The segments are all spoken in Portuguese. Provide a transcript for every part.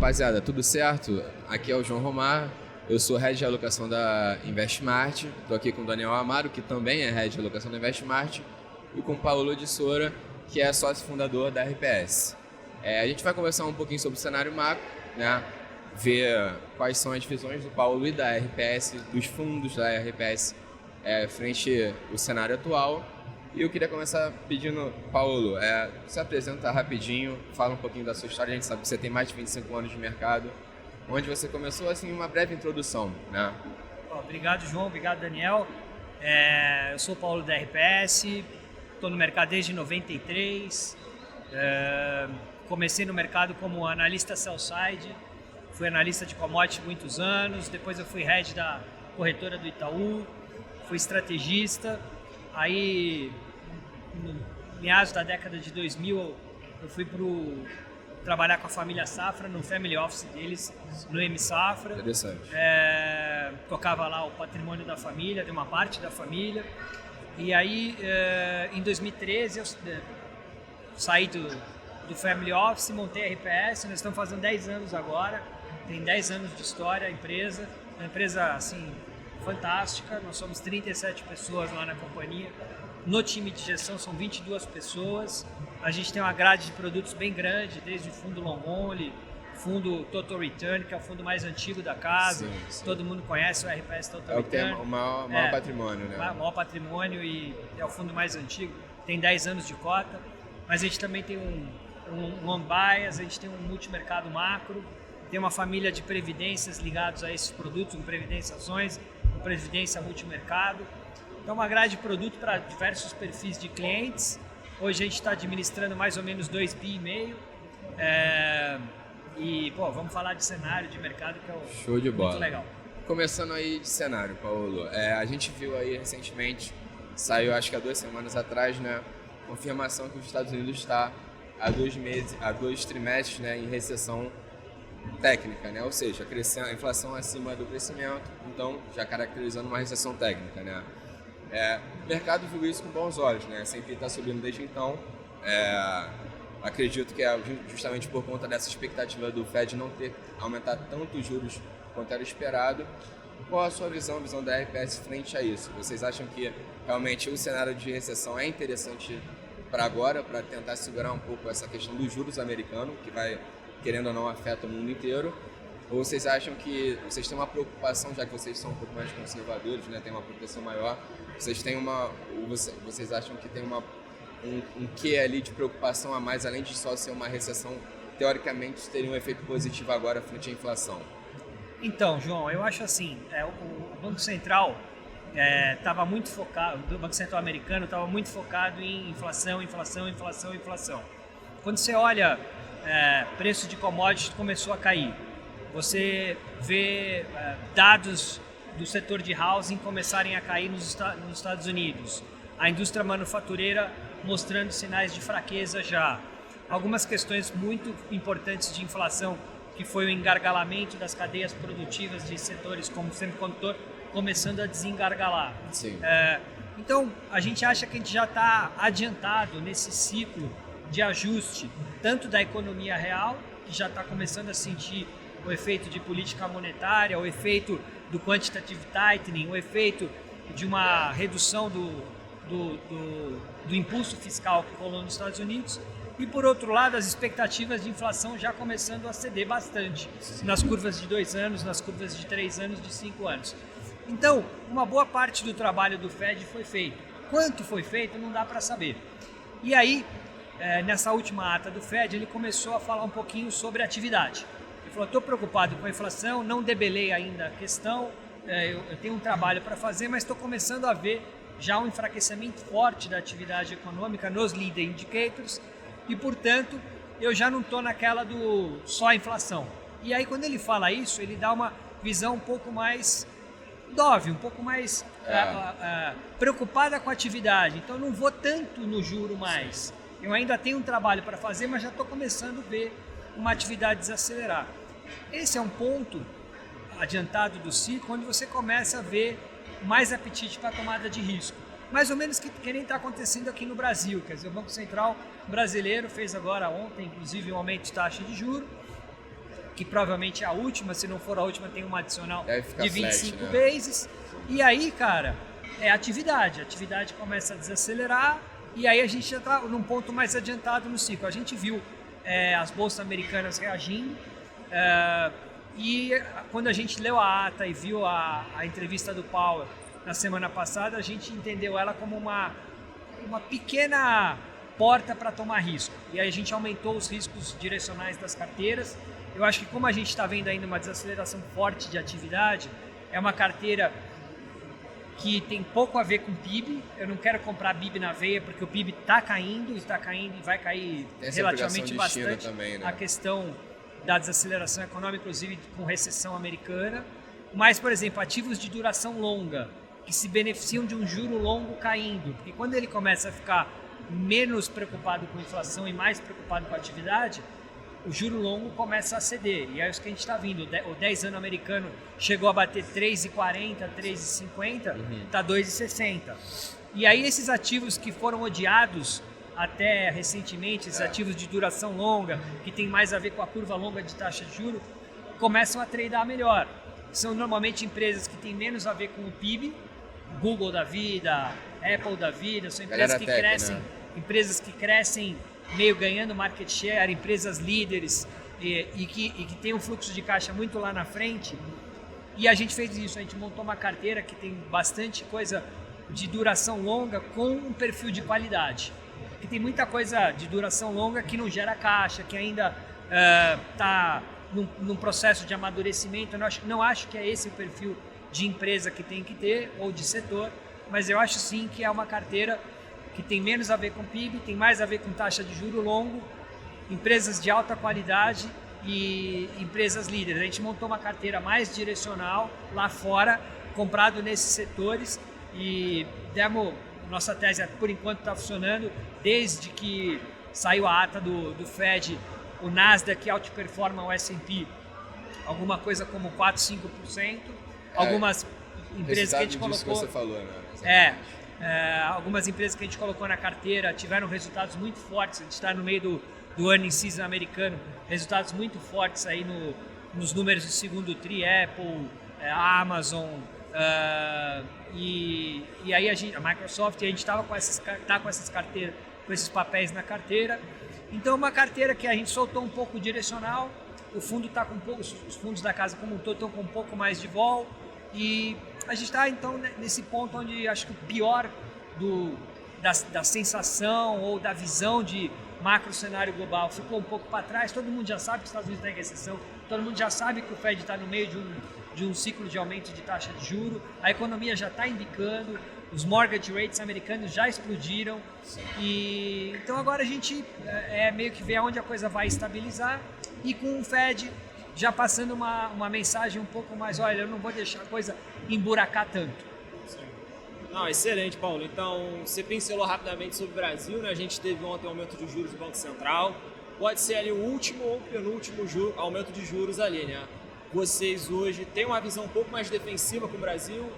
rapaziada, tudo certo? Aqui é o João Romar, eu sou Head de Alocação da Investmart, estou aqui com o Daniel Amaro, que também é Head de Alocação da Investmart, e com o Paulo de Soura, que é sócio fundador da RPS. A gente vai conversar um pouquinho sobre o cenário macro, né? Ver quais são as visões do Paulo e da RPS, dos fundos da RPS, frente ao cenário atual. E eu queria começar pedindo, Paulo, se apresenta rapidinho, fala um pouquinho da sua história. A gente sabe que você tem mais de 25 anos de mercado, onde você começou, assim, uma breve introdução, né? Obrigado, João. Obrigado, Daniel. Eu sou o Paulo da RPS, estou no mercado desde 93. Comecei no mercado como analista sell-side, fui analista de commodity muitos anos, depois eu fui head da corretora do Itaú, fui estrategista. Aí, no meados da década de 2000, eu fui trabalhar com a família Safra, no family office deles, no M Safra. Interessante. Tocava lá o patrimônio da família, de uma parte da família. E aí, em 2013, eu saí do family office, montei a RPS, nós estamos fazendo 10 anos agora, tem 10 anos de história a empresa, uma empresa assim fantástica, nós somos 37 pessoas lá na companhia, no time de gestão são 22 pessoas, a gente tem uma grade de produtos bem grande, desde o fundo long only, fundo Total Return, que é o fundo mais antigo da casa, sim. Todo mundo conhece o RPS Total Return. É o que tem o maior patrimônio, né? O maior patrimônio e é o fundo mais antigo, tem 10 anos de cota, mas a gente também tem um long bias, a gente tem um multimercado macro, tem uma família de previdências ligados a esses produtos, com previdência ações, com previdência multimercado. Então, uma grade de produto para diversos perfis de clientes. Hoje a gente está administrando mais ou menos 2,5 bi. Vamos falar de cenário, de mercado, que é show de bola. Muito legal. Começando aí de cenário, Paulo. A gente viu aí recentemente, saiu acho que há 2 semanas atrás, né? Confirmação que os Estados Unidos está há 2 trimestres, né, em recessão técnica, né? Ou seja, a inflação acima do crescimento, então já caracterizando uma recessão técnica, né? O mercado viu isso com bons olhos, né? S&P está subindo desde então. Acredito que é justamente por conta dessa expectativa do Fed não ter aumentado tanto os juros quanto era esperado. Qual a sua visão da RPS frente a isso? Vocês acham que realmente o cenário de recessão é interessante para agora, para tentar segurar um pouco essa questão dos juros americanos, que vai, querendo ou não, afeta o mundo inteiro? Ou vocês acham que vocês têm uma preocupação, já que vocês são um pouco mais conservadores, né, tem uma proteção maior, vocês acham que tem um quê ali de preocupação a mais, além de só ser uma recessão, teoricamente teria um efeito positivo agora frente à inflação? Então, João, eu acho assim, o Banco Central estava muito focado, o Banco Central americano estava muito focado em inflação. Quando você olha, preço de commodities começou a cair. Você vê dados do setor de housing começarem a cair nos Estados Unidos. A indústria manufatureira mostrando sinais de fraqueza já. Algumas questões muito importantes de inflação, que foi o engargalamento das cadeias produtivas de setores como semicondutor, começando a desengargalar. Sim. Então, a gente acha que a gente já está adiantado nesse ciclo de ajuste, tanto da economia real, que já está começando a sentir o efeito de política monetária, o efeito do quantitative tightening, o efeito de uma redução do impulso fiscal que rolou nos Estados Unidos, e por outro lado as expectativas de inflação já começando a ceder bastante, nas curvas de 2 anos, nas curvas de 3 anos, de 5 anos. Então, uma boa parte do trabalho do Fed foi feito. Quanto foi feito não dá para saber. E aí, nessa última ata do Fed, ele começou a falar um pouquinho sobre atividade. Ele falou, estou preocupado com a inflação, não debelei ainda a questão, eu tenho um trabalho para fazer, mas estou começando a ver já um enfraquecimento forte da atividade econômica nos leading indicators e, portanto, eu já não estou naquela do só inflação. E aí, quando ele fala isso, ele dá uma visão um pouco mais dove, um pouco mais preocupada com a atividade. Então, não vou tanto no juro mais. Eu ainda tenho um trabalho para fazer, mas já estou começando a ver uma atividade desacelerar. Esse é um ponto adiantado do ciclo, onde você começa a ver mais apetite para a tomada de risco. Mais ou menos que nem está acontecendo aqui no Brasil. Quer dizer, o Banco Central brasileiro fez agora ontem, inclusive, um aumento de taxa de juros. que provavelmente é a última, se não for a última tem uma adicional de 25 flat, bases. E aí, cara, é atividade. A atividade começa a desacelerar e aí a gente já está num ponto mais adiantado no ciclo. A gente viu as bolsas americanas reagindo e quando a gente leu a ata e viu a entrevista do Powell na semana passada, a gente entendeu ela como uma pequena porta para tomar risco. E aí a gente aumentou os riscos direcionais das carteiras. Eu acho que como a gente está vendo ainda uma desaceleração forte de atividade, é uma carteira que tem pouco a ver com o PIB. Eu não quero comprar PIB na veia, porque o PIB está caindo e vai cair relativamente bastante. Também, né? A questão da desaceleração econômica, inclusive com recessão americana. Mas, por exemplo, ativos de duração longa, que se beneficiam de um juro longo caindo. Porque quando ele começa a ficar menos preocupado com inflação e mais preocupado com a atividade, o juro longo começa a ceder. E é isso que a gente está vindo. O 10 anos americano chegou a bater 3,40, 3,50, está 2,60. E aí esses ativos que foram odiados até recentemente, esses ativos de duração longa, que tem mais a ver com a curva longa de taxa de juros, começam a tradear melhor. São normalmente empresas que têm menos a ver com o PIB, Google da vida, Apple da vida, são empresas que crescem, empresas que crescem meio ganhando market share, empresas líderes e que tem um fluxo de caixa muito lá na frente. E a gente fez isso, a gente montou uma carteira que tem bastante coisa de duração longa com um perfil de qualidade. Que tem muita coisa de duração longa que não gera caixa, que ainda está num processo de amadurecimento. Eu não acho que é esse o perfil de empresa que tem que ter, ou de setor, mas eu acho sim que é uma carteira que tem menos a ver com PIB, tem mais a ver com taxa de juro longo, empresas de alta qualidade e empresas líderes. A gente montou uma carteira mais direcional lá fora, comprado nesses setores e nossa tese por enquanto está funcionando. Desde que saiu a ata do Fed, o Nasdaq outperforma o S&P alguma coisa como 4, 5%. Algumas empresas que a gente colocou... Que você falou, né? Algumas empresas que a gente colocou na carteira tiveram resultados muito fortes. A gente está no meio do earnings season americano, resultados muito fortes aí nos números do segundo tri, Apple, Amazon, e aí a Microsoft, a gente estava com essas carteiras, com esses papéis na carteira. Então uma carteira que a gente soltou um pouco direcional, o fundo está com os fundos da casa como um todo estão com um pouco mais de vol. E a gente está, então, nesse ponto onde acho que o pior da sensação ou da visão de macro cenário global ficou um pouco para trás. Todo mundo já sabe que os Estados Unidos está em recessão, todo mundo já sabe que o Fed está no meio de um ciclo de aumento de taxa de juros, a economia já está indicando, os mortgage rates americanos já explodiram. E então agora a gente meio que vê aonde a coisa vai estabilizar, e com o Fed já passando uma mensagem um pouco mais, olha, eu não vou deixar a coisa emburacar tanto. Sim. Não, excelente, Paulo. Então, você pincelou rapidamente sobre o Brasil, né? A gente teve ontem um aumento de juros do Banco Central. Pode ser ali o último ou penúltimo aumento de juros ali, né? Vocês hoje têm uma visão um pouco mais defensiva com o Brasil,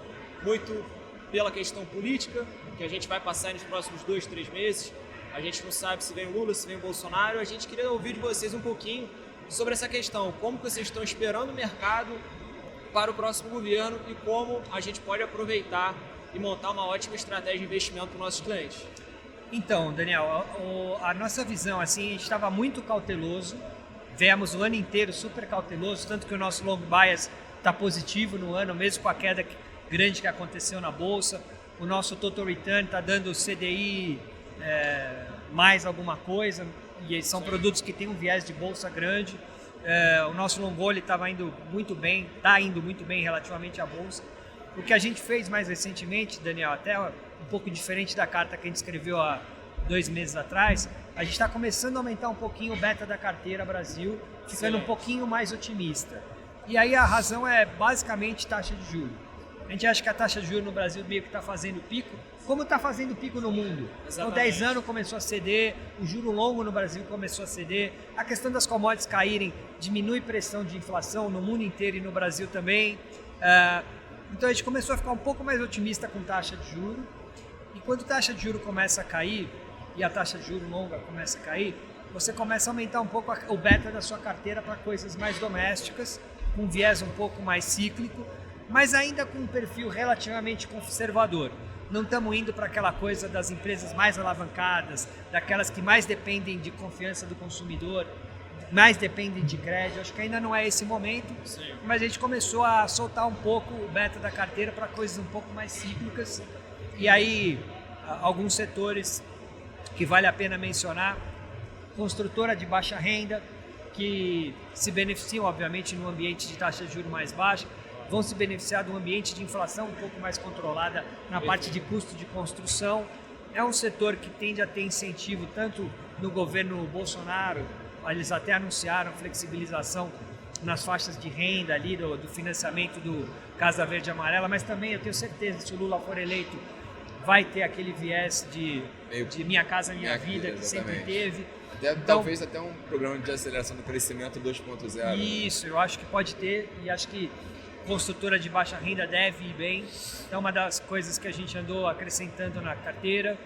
muito pela questão política, que a gente vai passar nos próximos 2, 3 meses. A gente não sabe se vem o Lula, se vem o Bolsonaro. A gente queria ouvir de vocês um pouquinho sobre essa questão, como que vocês estão esperando o mercado para o próximo governo e como a gente pode aproveitar e montar uma ótima estratégia de investimento para os nossos clientes. Então, Daniel, a nossa visão, assim, a gente estava muito cauteloso, viemos o ano inteiro super cauteloso, tanto que o nosso long bias está positivo no ano, mesmo com a queda grande que aconteceu na Bolsa. O nosso total return está dando CDI mais alguma coisa, e são produtos que têm um viés de bolsa grande. O nosso long only estava indo muito bem, está indo muito bem relativamente à bolsa. O que a gente fez mais recentemente, Daniel, até um pouco diferente da carta que a gente escreveu há 2 meses atrás, a gente está começando a aumentar um pouquinho o beta da carteira Brasil, ficando um pouquinho mais otimista. E aí a razão é basicamente taxa de juros. A gente acha que a taxa de juros no Brasil meio que está fazendo pico, como está fazendo pico no mundo. Então 10 anos começou a ceder, o juro longo no Brasil começou a ceder, a questão das commodities caírem diminui pressão de inflação no mundo inteiro e no Brasil também. Então a gente começou a ficar um pouco mais otimista com taxa de juros. E quando a taxa de juros começa a cair, e a taxa de juros longa começa a cair, você começa a aumentar um pouco o beta da sua carteira para coisas mais domésticas, com um viés um pouco mais cíclico, mas ainda com um perfil relativamente conservador. Não estamos indo para aquela coisa das empresas mais alavancadas, daquelas que mais dependem de confiança do consumidor, mais dependem de crédito. Acho que ainda não é esse momento, Sim. mas a gente começou a soltar um pouco o beta da carteira para coisas um pouco mais cíclicas. E aí, alguns setores que vale a pena mencionar: construtora de baixa renda, que se beneficiam, obviamente, no ambiente de taxa de juros mais baixa, vão se beneficiar de um ambiente de inflação um pouco mais controlada na parte de custo de construção. É um setor que tende a ter incentivo tanto no governo Bolsonaro, eles até anunciaram flexibilização nas faixas de renda ali do financiamento do Casa Verde e Amarela, mas também eu tenho certeza que se o Lula for eleito vai ter aquele viés de Minha Casa Minha Vida, que sempre teve. Então, talvez até um programa de aceleração do crescimento 2.0. Isso, eu acho que pode ter, e acho que construtora de baixa renda deve ir bem. É uma das coisas que a gente andou acrescentando na carteira.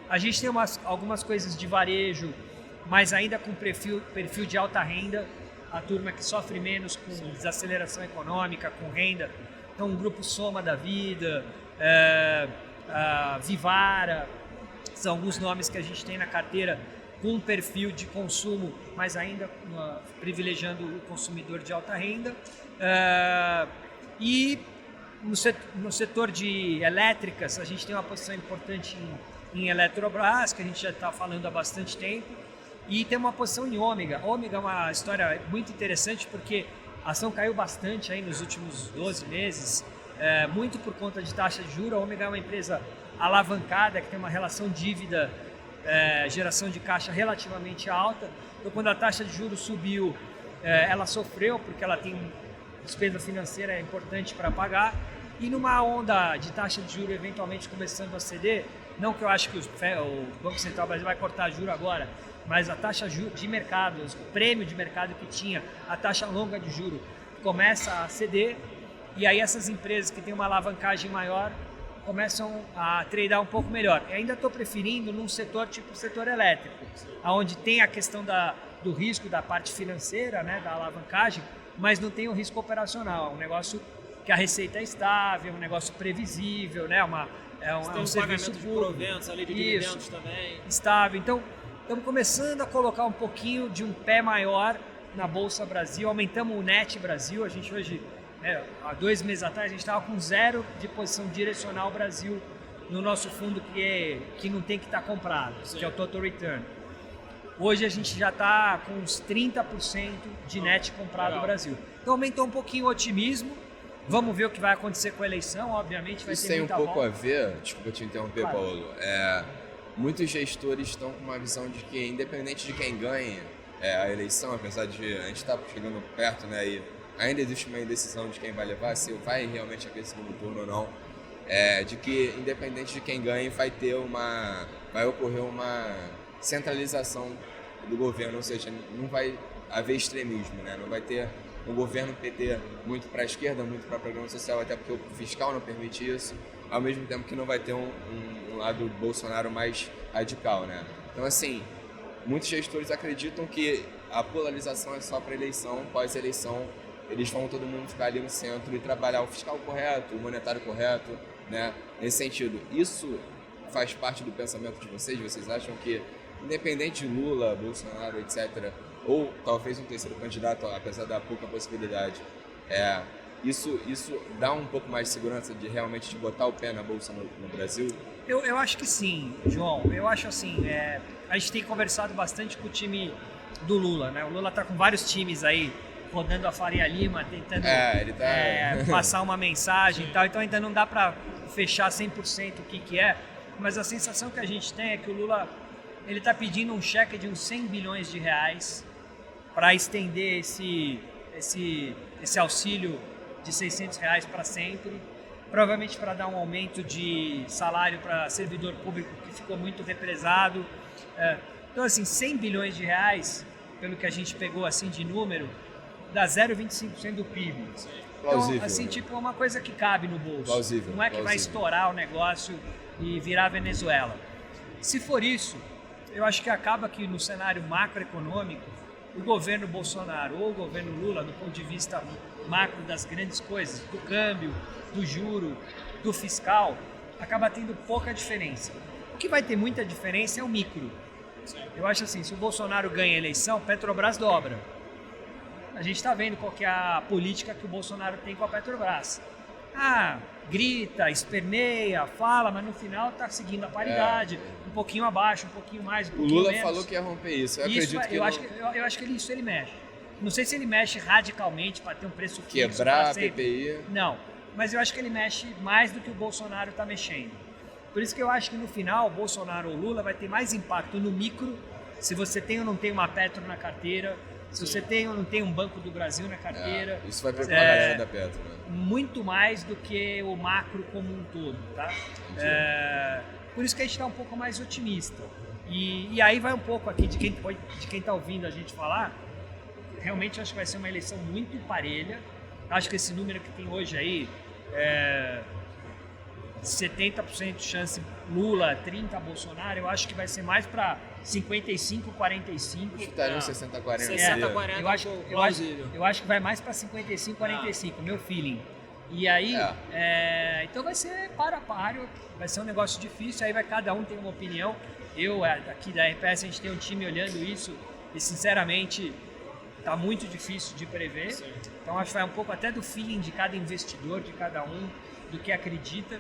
A gente tem algumas coisas de varejo, mas ainda com perfil de alta renda, a turma que sofre menos com desaceleração econômica, com renda. Então, um grupo Soma da Vida, Vivara, são alguns nomes que a gente tem na carteira com um perfil de consumo, mas ainda privilegiando o consumidor de alta renda. E no setor de elétricas, a gente tem uma posição importante em Eletrobras, que a gente já está falando há bastante tempo, e tem uma posição em Ômega. Ômega é uma história muito interessante porque a ação caiu bastante aí nos últimos 12 meses, muito por conta de taxa de juros. A Ômega é uma empresa alavancada, que tem uma relação dívida, geração de caixa relativamente alta. Então, quando a taxa de juros subiu, ela sofreu, porque ela tem despesa financeira importante para pagar, e numa onda de taxa de juros eventualmente começando a ceder, não que eu acho que o Banco Central Brasileiro vai cortar juros agora, mas a taxa de mercado, o prêmio de mercado que tinha, a taxa longa de juros começa a ceder, e aí essas empresas que têm uma alavancagem maior começam a tradear um pouco melhor. Eu ainda estou preferindo num setor tipo o setor elétrico, onde tem a questão do risco da parte financeira, né, da alavancagem, mas não tem o risco operacional. É um negócio que a receita é estável, um negócio previsível, né, é um serviço pagamento de público. proventos, ali de dividendos também. Estável. Então, estamos começando a colocar um pouquinho de um pé maior na Bolsa Brasil, aumentamos o NET Brasil. A gente hoje, há 2 meses atrás, a gente estava com 0 de posição direcional Brasil no nosso fundo que não tem que estar comprado, que é o Total Return. Hoje a gente já está com uns 30% de net comprado no Brasil. Então aumentou um pouquinho o otimismo. Vamos ver o que vai acontecer com a eleição, obviamente vai Isso ter tem um muita pouco volta. a ver, desculpa te interromper, Claro. Paulo, muitos gestores estão com uma visão de que, independente de quem ganhe a eleição, apesar de a gente estar chegando perto, né, e ainda existe uma indecisão de quem vai levar, se vai realmente haver segundo turno ou não, de que, independente de quem ganhe, vai ocorrer uma centralização do governo, ou seja, não vai haver extremismo, né? Não vai ter um governo PT muito para a esquerda, muito para programa social, até porque o fiscal não permite isso, ao mesmo tempo que não vai ter um lado Bolsonaro mais radical, né? Então, assim, muitos gestores acreditam que a polarização é só para eleição, pós-eleição eles vão todo mundo ficar ali no centro e trabalhar o fiscal correto, o monetário correto, né? Nesse sentido, isso faz parte do pensamento de vocês? Vocês acham que, independente de Lula, Bolsonaro, etc., ou talvez um terceiro candidato, apesar da pouca possibilidade, isso dá um pouco mais de segurança de realmente de botar o pé na bolsa no Brasil? Eu acho que sim, João. Eu acho assim, a gente tem conversado bastante com o time do Lula, né? O Lula está com vários times aí, rodando a Faria Lima, tentando ele tá... passar uma mensagem e tal. Então ainda não dá para fechar 100% o que é, mas a sensação que a gente tem é que o Lula ele está pedindo um cheque de uns 100 bilhões de reais para estender esse auxílio de 600 reais para sempre, provavelmente para dar um aumento de salário para servidor público que ficou muito represado. Então, assim, 100 bilhões de reais, pelo que a gente pegou assim de número, dá 0,25% do PIB. Plausível, então, assim, né? tipo, é uma coisa que cabe no bolso. Plausível, Não é que vai plausível. estourar o negócio e virar Venezuela. Se for isso, eu acho que acaba que no cenário macroeconômico, o governo Bolsonaro ou o governo Lula, do ponto de vista macro das grandes coisas, do câmbio, do juro, do fiscal, acaba tendo pouca diferença. O que vai ter muita diferença é o micro. Eu acho assim, se o Bolsonaro ganha a eleição, Petrobras dobra. A gente está vendo qual que é a política que o Bolsonaro tem com a Petrobras. Grita, esperneia, fala, mas no final está seguindo a paridade, um pouquinho abaixo, um pouquinho mais, um O pouquinho Lula menos. falou que ia romper isso. Eu acredito que eu acho que isso ele mexe. Não sei se ele mexe radicalmente para ter um preço fixo. quebrar pra a sempre. PPI. Não, mas eu acho que ele mexe mais do que o Bolsonaro está mexendo. Por isso que eu acho que no final, Bolsonaro ou Lula vai ter mais impacto no micro, se você tem ou não tem uma Petro na carteira, se você tem ou não tem um Banco do Brasil na carteira. Isso vai preocupar a galera da Petro, né? Muito mais do que o macro como um todo, tá? Por isso que a gente está um pouco mais otimista. E aí vai um pouco aqui de quem está ouvindo a gente falar. Realmente acho que vai ser uma eleição muito parelha. Acho que esse número que tem hoje aí, 70% de chance Lula, 30% Bolsonaro, eu acho que vai ser mais para 55-45. Chutaria um 60-40. 60-40 eu acho que vai mais para 55-45, meu feeling. E aí, então vai ser para páreo, vai ser um negócio difícil, aí vai cada um ter uma opinião. Eu, aqui da RPS, a gente tem um time olhando isso e, sinceramente, está muito difícil de prever. Sim. Então acho que vai um pouco até do feeling de cada investidor, de cada um, do que acredita.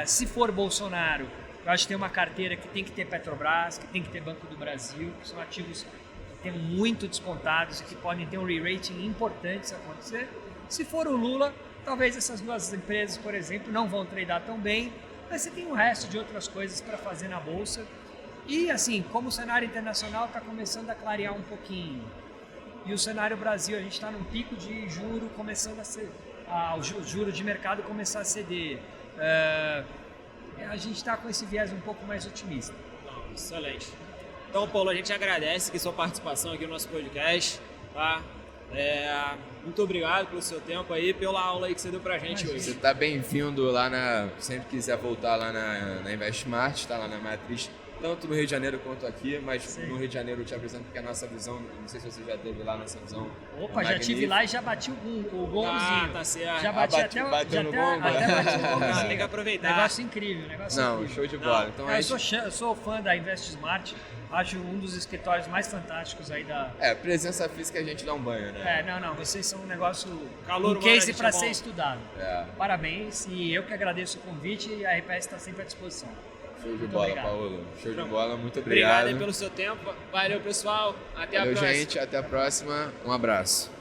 Se for Bolsonaro, eu acho que tem uma carteira que tem que ter Petrobras, que tem que ter Banco do Brasil, que são ativos que tem muito descontados e que podem ter um re-rating importante se acontecer. Se for o Lula, talvez essas duas empresas, por exemplo, não vão tradar tão bem, mas você tem um resto de outras coisas para fazer na Bolsa. E assim, como o cenário internacional está começando a clarear um pouquinho, e o cenário Brasil, a gente está num pico de juro começando a ser, o juro de mercado começar a ceder. A gente está com esse viés um pouco mais otimista. Excelente. Então, Paulo, a gente agradece aqui sua participação aqui no nosso podcast, tá? Muito obrigado pelo seu tempo aí, pela aula aí que você deu pra gente hoje. Você está bem-vindo lá sempre quiser voltar lá na InvestSmart, tá lá na Matriz, tanto no Rio de Janeiro quanto aqui, mas sim, no Rio de Janeiro eu te apresento porque a nossa visão, não sei se você já teve lá nossa visão. Opa, já tive lá e já bati o golzinho. Tá certo. Já bati até o golzinho. Tem que aproveitar. Negócio incrível, incrível. Show de bola. Então, eu sou fã da InvestSmart, acho um dos escritórios mais fantásticos aí da... presença física a gente dá um banho, né? Vocês são um negócio, calor um case para ser estudado. Parabéns, e eu que agradeço o convite e a RPS está sempre à disposição. Show de bola, Paulo. Show de bola, muito obrigado. Obrigado aí pelo seu tempo. Valeu, pessoal. Até a próxima. Gente, até a próxima. Um abraço.